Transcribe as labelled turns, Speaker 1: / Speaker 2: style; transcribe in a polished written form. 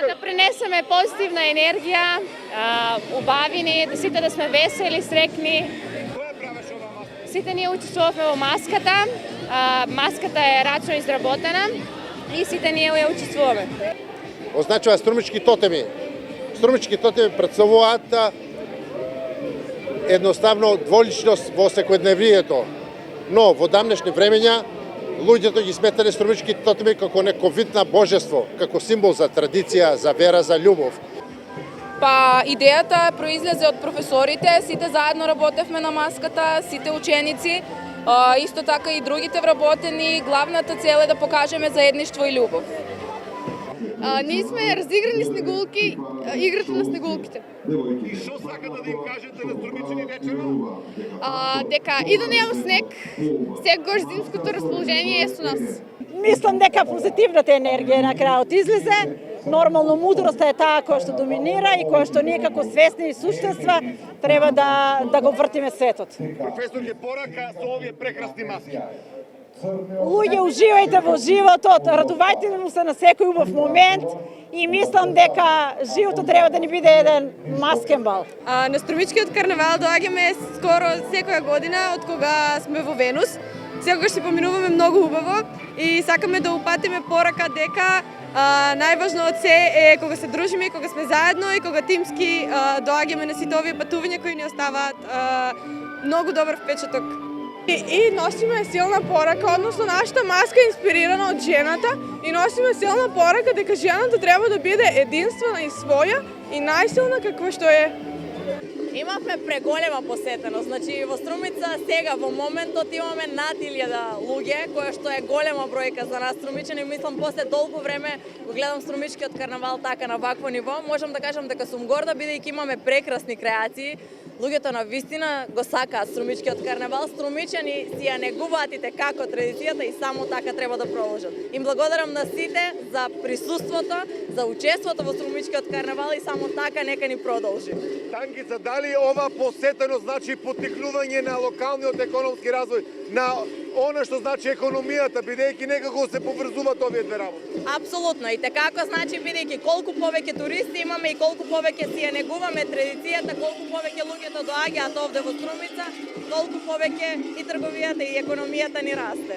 Speaker 1: Да пренесеме позитивна енергија, убавини, да сите да сме весели, срекни. Сите ние учествувавме во маската. Маската е рачно изработена и сите ние ја учествуваме.
Speaker 2: Означува струмички тотеми. Струмички тотеми претставуваат едноставно дволичност во секојдневието. Но во дамнешни времења луѓето ги сметале струмички тотеми како неко вид на божество, како символ за традиција, за вера, за љубов.
Speaker 3: Па идејата произлезе од професорите, сите заедно работевме на маската, сите ученици, исто така и другите вработени. Главната цел е да покажеме заедништво и љубов.
Speaker 4: Ние сме разиграни снегулки, играта на снегулките.
Speaker 5: И што сакате да им кажете на струмичени вечерно?
Speaker 4: Дека и да нема снег, секогаш зимското расположение е со нас.
Speaker 6: Мислам дека позитивната енергија на крајот излезе. Нормално мудроста е таа која што доминира и која што ние како свесни суштества треба да го вртиме светот.
Speaker 5: Професор ќе порака со овие прекрасни маски.
Speaker 6: Луѓе, уживајте во животот, радувајте се на секој убав момент и мислам дека животот треба да ни биде еден маскенбал.
Speaker 4: На Струмичкиот карнавал доаѓаме скоро секоја година од кога сме во Венус. Секогаш се поминуваме многу убаво и сакаме да упатиме порака дека најважно од се е кога се дружиме, кога сме заедно и кога тимски доаѓаме на сите овие патувања кои ни оставаат многу добар впечаток.
Speaker 7: И носиме силна порака, односно нашата маска е инспирирана од жената и носиме силна порака дека жената треба да биде единствена и своја и најсилна каква што е.
Speaker 8: Имавме преголема посетеност, значи во Струмица сега во моментот имаме над 1000 луѓе, која што е голема бројка за нас струмичани. Мислам после толку време го гледам Струмичкиот карнавал така на вакво ниво, можам да кажам дека сум горда бидејќи имаме прекрасни креации. Луѓето на вистина го сакаат Струмичкиот карнавал, струмичани си ја негуваат и како традицијата и само така треба да продолжат. Им благодарам на сите за присуството, за учеството во Струмичкиот карнавал и само така нека ни продолжи.
Speaker 5: Тангица, дали ова посетеност значи поттикнување на локалниот економски развој, на она што значи економијата, бидејќи некако се поврзуваат овие две работи?
Speaker 8: Апсолутно, и така значи бидејќи колку повеќе туристи имаме и колку повеќе си ја негуваме традицијата, колку повеќе луѓето доаѓаат овде во Струмица, толку повеќе и трговијата и економијата ни расте.